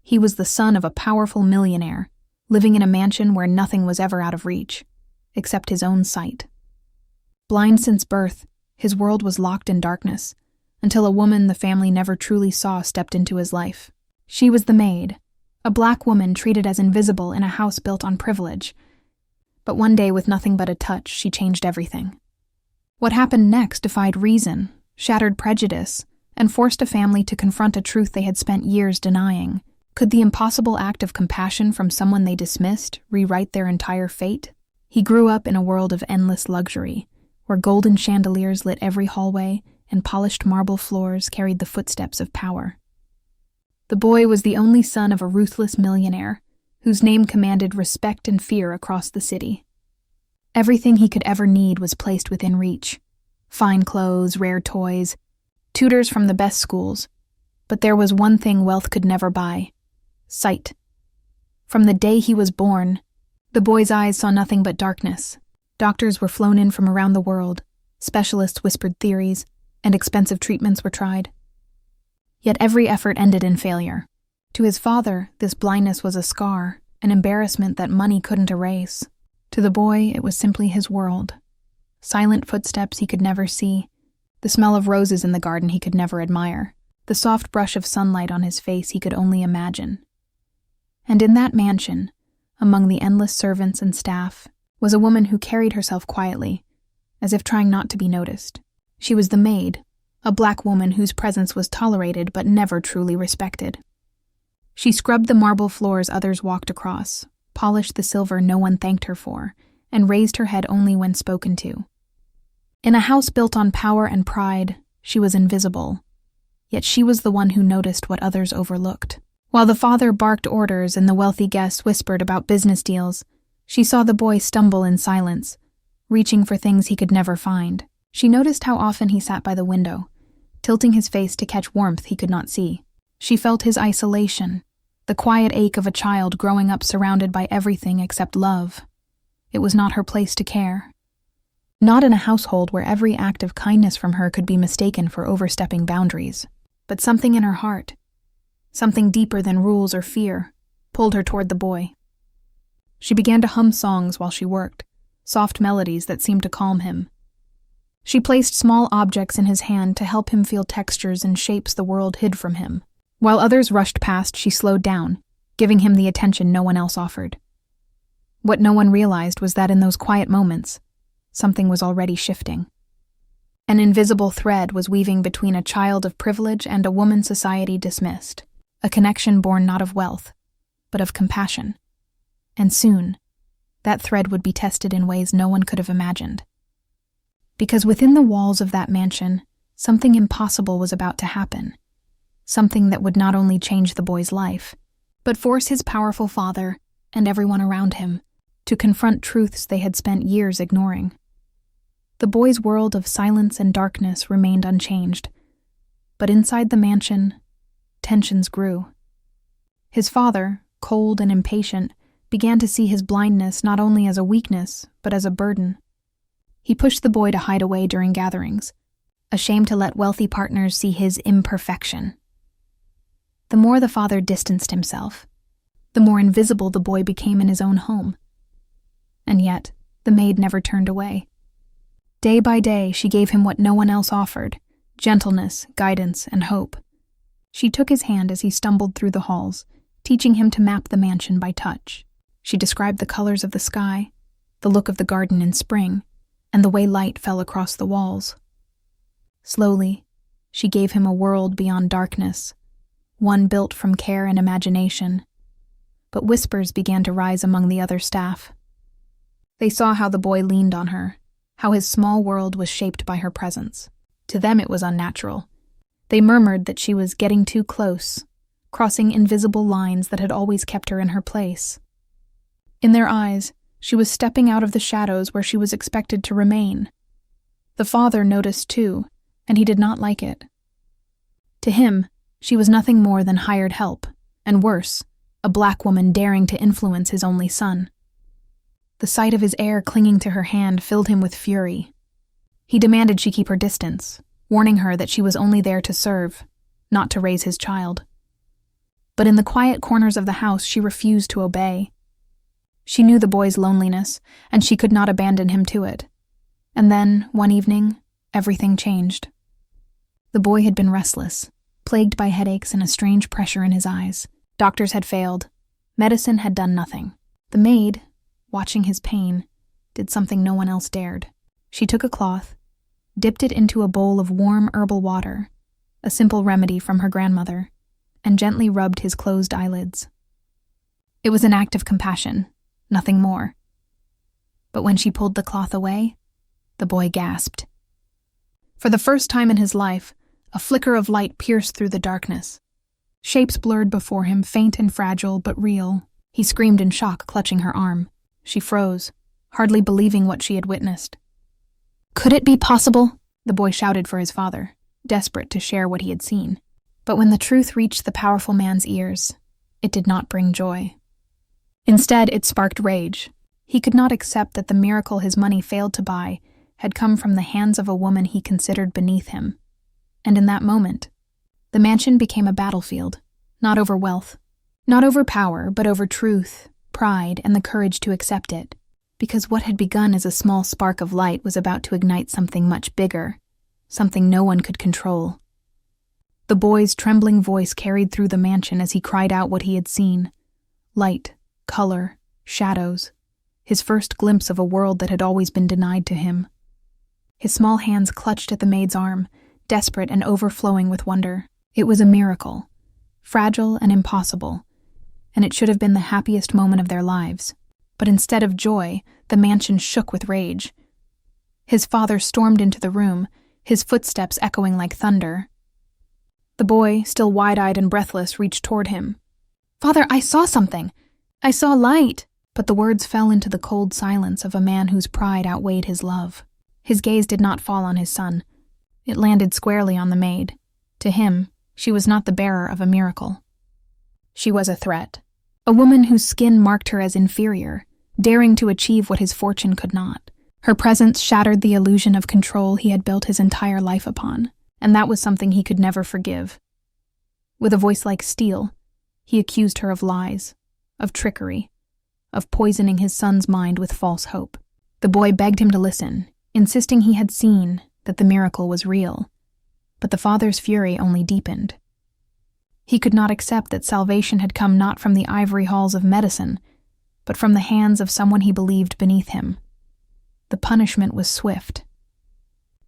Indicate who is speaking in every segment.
Speaker 1: He was the son of a powerful millionaire, living in a mansion where nothing was ever out of reach, except his own sight. Blind since birth, his world was locked in darkness, until a woman the family never truly saw stepped into his life. She was the Maid, a black woman treated as invisible in a house built on privilege. But one day, with nothing but a touch, she changed everything. What happened next defied reason, shattered prejudice, and forced a family to confront a truth they had spent years denying. Could the impossible act of compassion from someone they dismissed rewrite their entire fate? He grew up in a world of endless luxury, where golden chandeliers lit every hallway and polished marble floors carried the footsteps of power. The boy was the only son of a ruthless millionaire, whose name commanded respect and fear across the city. Everything he could ever need was placed within reach: fine clothes, rare toys, tutors from the best schools. But there was one thing wealth could never buy: sight. From the day he was born, the boy's eyes saw nothing but darkness. Doctors were flown in from around the world, specialists whispered theories, and expensive treatments were tried. Yet every effort ended in failure. To his father, this blindness was a scar, an embarrassment that money couldn't erase. To the boy, it was simply his world. Silent footsteps he could never see, the smell of roses in the garden he could never admire, the soft brush of sunlight on his face he could only imagine. And in that mansion, among the endless servants and staff, was a woman who carried herself quietly, as if trying not to be noticed. She was the Maid, a black woman whose presence was tolerated but never truly respected. She scrubbed the marble floors others walked across, polished the silver no one thanked her for, and raised her head only when spoken to. In a house built on power and pride, she was invisible, yet she was the one who noticed what others overlooked. While the father barked orders and the wealthy guests whispered about business deals, she saw the boy stumble in silence, reaching for things he could never find. She noticed how often he sat by the window, tilting his face to catch warmth he could not see. She felt his isolation, the quiet ache of a child growing up surrounded by everything except love. It was not her place to care. Not in a household where every act of kindness from her could be mistaken for overstepping boundaries. But something in her heart, something deeper than rules or fear, pulled her toward the boy. She began to hum songs while she worked, soft melodies that seemed to calm him. She placed small objects in his hand to help him feel textures and shapes the world hid from him. While others rushed past, she slowed down, giving him the attention no one else offered. What no one realized was that in those quiet moments, something was already shifting. An invisible thread was weaving between a child of privilege and a woman society dismissed, a connection born not of wealth, but of compassion. And soon, that thread would be tested in ways no one could have imagined. Because within the walls of that mansion, something impossible was about to happen. Something that would not only change the boy's life, but force his powerful father and everyone around him to confront truths they had spent years ignoring. The boy's world of silence and darkness remained unchanged, but inside the mansion, tensions grew. His father, cold and impatient, began to see his blindness not only as a weakness, but as a burden. He pushed the boy to hide away during gatherings, ashamed to let wealthy partners see his imperfection. The more the father distanced himself, the more invisible the boy became in his own home. And yet, the maid never turned away. Day by day, she gave him what no one else offered: gentleness, guidance, and hope. She took his hand as he stumbled through the halls, teaching him to map the mansion by touch. She described the colors of the sky, the look of the garden in spring, and the way light fell across the walls. Slowly, she gave him a world beyond darkness, one built from care and imagination. But whispers began to rise among the other staff. They saw how the boy leaned on her, how his small world was shaped by her presence. To them it was unnatural. They murmured that she was getting too close, crossing invisible lines that had always kept her in her place. In their eyes, she was stepping out of the shadows where she was expected to remain. The father noticed too, and he did not like it. To him, she was nothing more than hired help, and worse, a black woman daring to influence his only son. The sight of his heir clinging to her hand filled him with fury. He demanded she keep her distance, warning her that she was only there to serve, not to raise his child. But in the quiet corners of the house, she refused to obey. She knew the boy's loneliness, and she could not abandon him to it. And then, one evening, everything changed. The boy had been restless, plagued by headaches and a strange pressure in his eyes. Doctors had failed. Medicine had done nothing. The maid, watching his pain, did something no one else dared. She took a cloth, dipped it into a bowl of warm herbal water, a simple remedy from her grandmother, and gently rubbed his closed eyelids. It was an act of compassion, nothing more. But when she pulled the cloth away, the boy gasped. For the first time in his life, a flicker of light pierced through the darkness. Shapes blurred before him, faint and fragile, but real. He screamed in shock, clutching her arm. She froze, hardly believing what she had witnessed. "Could it be possible?" the boy shouted for his father, desperate to share what he had seen. But when the truth reached the powerful man's ears, it did not bring joy. Instead, it sparked rage. He could not accept that the miracle his money failed to buy had come from the hands of a woman he considered beneath him. And in that moment, the mansion became a battlefield, not over wealth, not over power, but over truth, pride, and the courage to accept it. Because what had begun as a small spark of light was about to ignite something much bigger, something no one could control. The boy's trembling voice carried through the mansion as he cried out what he had seen. Light, color, shadows, his first glimpse of a world that had always been denied to him. His small hands clutched at the maid's arm, desperate and overflowing with wonder. It was a miracle, fragile and impossible, and it should have been the happiest moment of their lives. But instead of joy, the mansion shook with rage. His father stormed into the room, his footsteps echoing like thunder. The boy, still wide-eyed and breathless, reached toward him. "Father, I saw something. I saw light." But the words fell into the cold silence of a man whose pride outweighed his love. His gaze did not fall on his son. It landed squarely on the maid. To him, she was not the bearer of a miracle. She was a threat. A woman whose skin marked her as inferior, daring to achieve what his fortune could not. Her presence shattered the illusion of control he had built his entire life upon, and that was something he could never forgive. With a voice like steel, he accused her of lies, of trickery, of poisoning his son's mind with false hope. The boy begged him to listen, insisting he had seen, that the miracle was real. But the father's fury only deepened. He could not accept that salvation had come not from the ivory halls of medicine, but from the hands of someone he believed beneath him. The punishment was swift.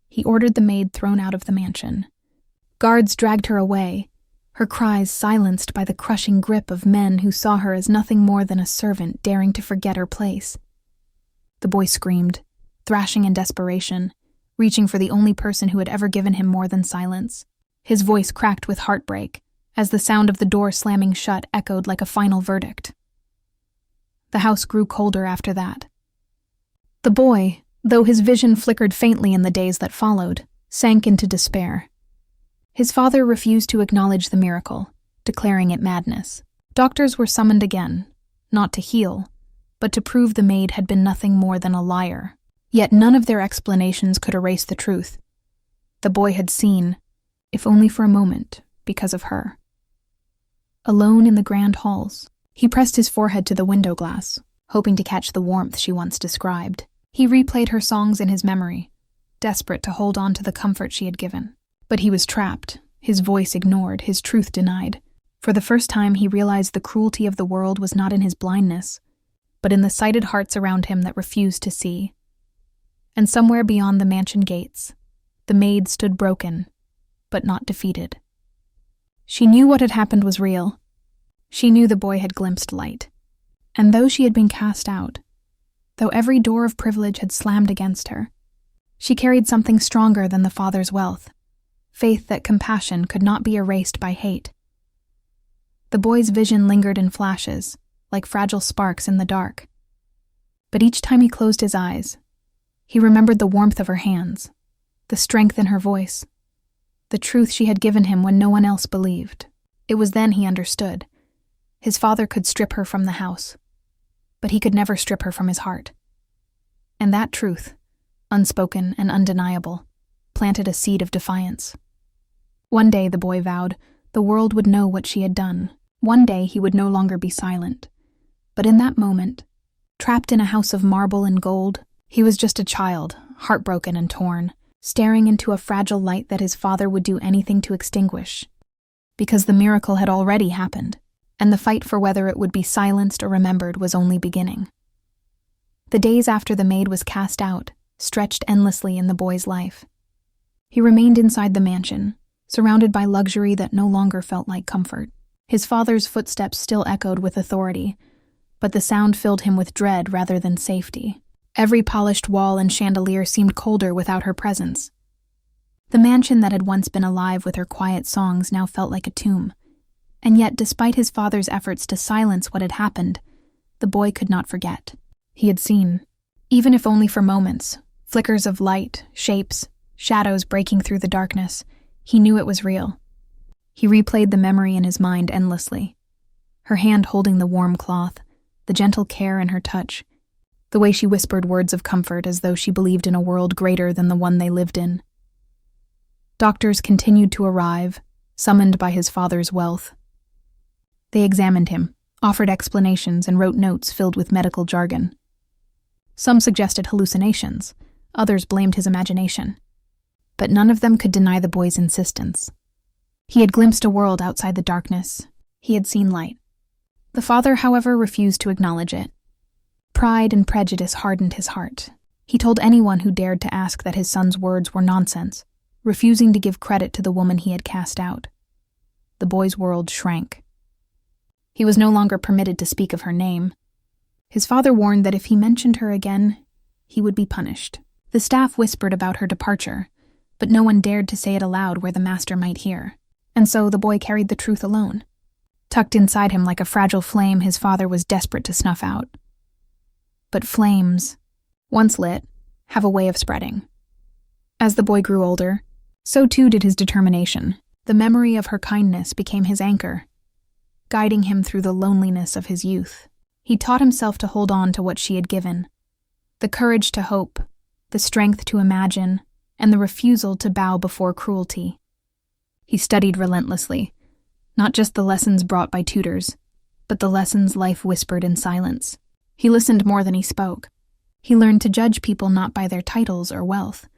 Speaker 1: He ordered the maid thrown out of the mansion. Guards dragged her away, her cries silenced by the crushing grip of men who saw her as nothing more than a servant daring to forget her place. The boy screamed, thrashing in desperation, reaching for the only person who had ever given him more than silence. His voice cracked with heartbreak, as the sound of the door slamming shut echoed like a final verdict. The house grew colder after that. The boy, though his vision flickered faintly in the days that followed, sank into despair. His father refused to acknowledge the miracle, declaring it madness. Doctors were summoned again, not to heal, but to prove the maid had been nothing more than a liar. Yet none of their explanations could erase the truth. The boy had seen, if only for a moment, because of her. Alone in the grand halls, he pressed his forehead to the window glass, hoping to catch the warmth she once described. He replayed her songs in his memory, desperate to hold on to the comfort she had given. But he was trapped, his voice ignored, his truth denied. For the first time, he realized the cruelty of the world was not in his blindness, but in the sighted hearts around him that refused to see. And somewhere beyond the mansion gates, the maid stood broken, but not defeated. She knew what had happened was real. She knew the boy had glimpsed light. And though she had been cast out, though every door of privilege had slammed against her, she carried something stronger than the father's wealth, faith that compassion could not be erased by hate. The boy's vision lingered in flashes, like fragile sparks in the dark. But each time he closed his eyes, he remembered the warmth of her hands, the strength in her voice, the truth she had given him when no one else believed. It was then he understood. His father could strip her from the house, but he could never strip her from his heart. And that truth, unspoken and undeniable, planted a seed of defiance. One day, the boy vowed, the world would know what she had done. One day he would no longer be silent. But in that moment, trapped in a house of marble and gold, he was just a child, heartbroken and torn, staring into a fragile light that his father would do anything to extinguish. Because the miracle had already happened, and the fight for whether it would be silenced or remembered was only beginning. The days after the maid was cast out stretched endlessly in the boy's life. He remained inside the mansion, surrounded by luxury that no longer felt like comfort. His father's footsteps still echoed with authority, but the sound filled him with dread rather than safety. Every polished wall and chandelier seemed colder without her presence. The mansion that had once been alive with her quiet songs now felt like a tomb. And yet, despite his father's efforts to silence what had happened, the boy could not forget. He had seen, even if only for moments, flickers of light, shapes, shadows breaking through the darkness. He knew it was real. He replayed the memory in his mind endlessly. Her hand holding the warm cloth, the gentle care in her touch, the way she whispered words of comfort as though she believed in a world greater than the one they lived in. Doctors continued to arrive, summoned by his father's wealth. They examined him, offered explanations, and wrote notes filled with medical jargon. Some suggested hallucinations, others blamed his imagination. But none of them could deny the boy's insistence. He had glimpsed a world outside the darkness. He had seen light. The father, however, refused to acknowledge it. Pride and prejudice hardened his heart. He told anyone who dared to ask that his son's words were nonsense, refusing to give credit to the woman he had cast out. The boy's world shrank. He was no longer permitted to speak of her name. His father warned that if he mentioned her again, he would be punished. The staff whispered about her departure, but no one dared to say it aloud where the master might hear. And so the boy carried the truth alone. Tucked inside him like a fragile flame his father was desperate to snuff out. But flames, once lit, have a way of spreading. As the boy grew older, so too did his determination. The memory of her kindness became his anchor, guiding him through the loneliness of his youth. He taught himself to hold on to what she had given, the courage to hope, the strength to imagine, and the refusal to bow before cruelty. He studied relentlessly, not just the lessons brought by tutors, but the lessons life whispered in silence. He listened more than he spoke. He learned to judge people not by their titles or wealth,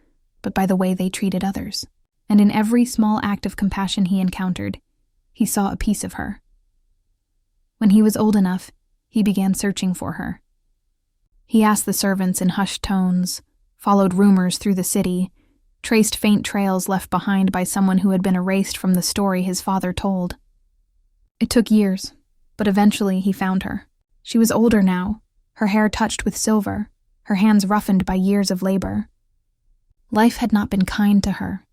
Speaker 1: but by the way they treated others. And in every small act of compassion he encountered, he saw a piece of her. When he was old enough, he began searching for her. He asked the servants in hushed tones, followed rumors through the city, traced faint trails left behind by someone who had been erased from the story his father told. It took years, but eventually he found her. She was older now, her hair touched with silver, her hands roughened by years of labor. Life had not been kind to her,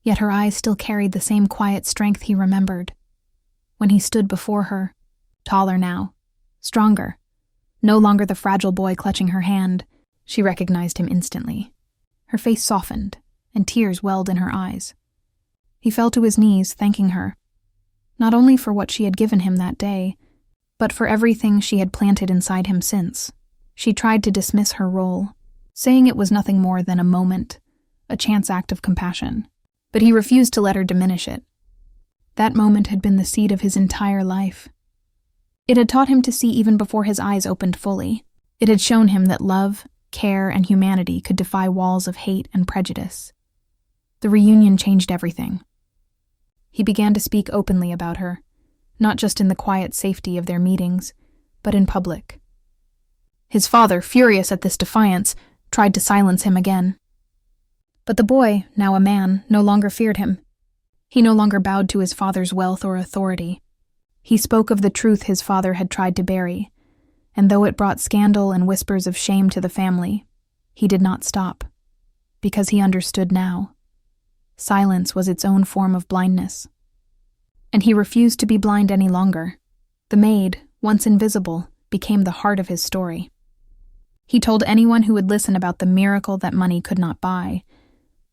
Speaker 1: yet her eyes still carried the same quiet strength he remembered. When he stood before her, taller now, stronger, no longer the fragile boy clutching her hand, she recognized him instantly. Her face softened, and tears welled in her eyes. He fell to his knees, thanking her, not only for what she had given him that day, but for everything she had planted inside him since. She tried to dismiss her role, saying it was nothing more than a moment, a chance act of compassion. But he refused to let her diminish it. That moment had been the seed of his entire life. It had taught him to see even before his eyes opened fully. It had shown him that love, care, and humanity could defy walls of hate and prejudice. The reunion changed everything. He began to speak openly about her, not just in the quiet safety of their meetings, but in public. His father, furious at this defiance, tried to silence him again. But the boy, now a man, no longer feared him. He no longer bowed to his father's wealth or authority. He spoke of the truth his father had tried to bury, and though it brought scandal and whispers of shame to the family, he did not stop, because he understood now. Silence was its own form of blindness. And he refused to be blind any longer. The maid, once invisible, became the heart of his story. He told anyone who would listen about the miracle that money could not buy,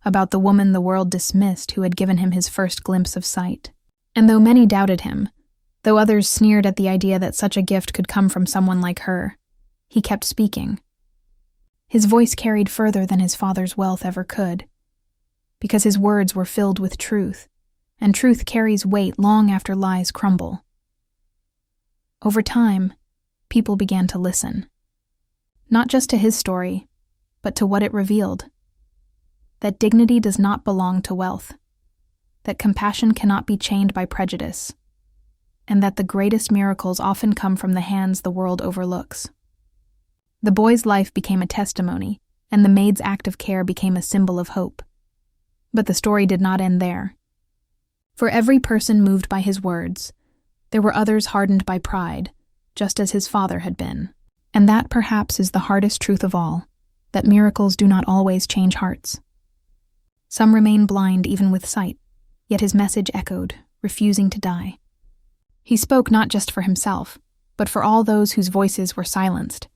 Speaker 1: about the woman the world dismissed who had given him his first glimpse of sight. And though many doubted him, though others sneered at the idea that such a gift could come from someone like her, he kept speaking. His voice carried further than his father's wealth ever could, because his words were filled with truth, and truth carries weight long after lies crumble. Over time, people began to listen. Not just to his story, but to what it revealed. That dignity does not belong to wealth. That compassion cannot be chained by prejudice. And that the greatest miracles often come from the hands the world overlooks. The boy's life became a testimony, and the maid's act of care became a symbol of hope. But the story did not end there. For every person moved by his words, there were others hardened by pride, just as his father had been. And that perhaps is the hardest truth of all, that miracles do not always change hearts. Some remain blind even with sight, yet his message echoed, refusing to die. He spoke not just for himself, but for all those whose voices were silenced,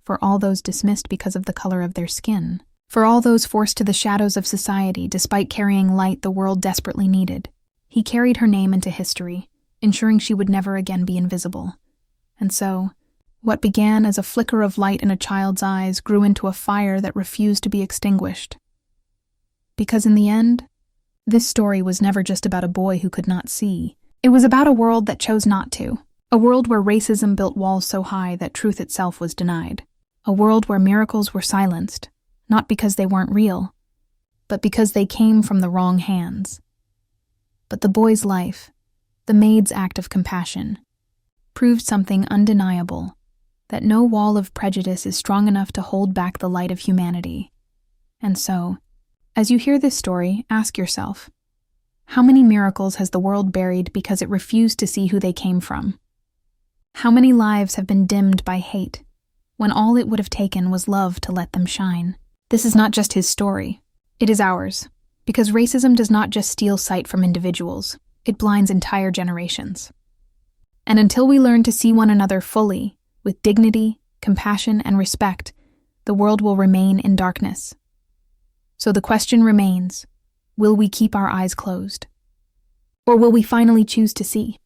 Speaker 1: for all those dismissed because of the color of their skin, for all those forced to the shadows of society despite carrying light the world desperately needed. He carried her name into history, ensuring she would never again be invisible. And so, what began as a flicker of light in a child's eyes grew into a fire that refused to be extinguished. Because in the end, this story was never just about a boy who could not see. It was about a world that chose not to. A world where racism built walls so high that truth itself was denied. A world where miracles were silenced, not because they weren't real, but because they came from the wrong hands. But the boy's life, the maid's act of compassion, proved something undeniable, that no wall of prejudice is strong enough to hold back the light of humanity. And so, as you hear this story, ask yourself, how many miracles has the world buried because it refused to see who they came from? How many lives have been dimmed by hate, when all it would have taken was love to let them shine? This is not just his story, it is ours, because racism does not just steal sight from individuals, it blinds entire generations. And until we learn to see one another fully, with dignity, compassion, and respect, the world will remain in darkness. So the question remains, will we keep our eyes closed? Or will we finally choose to see?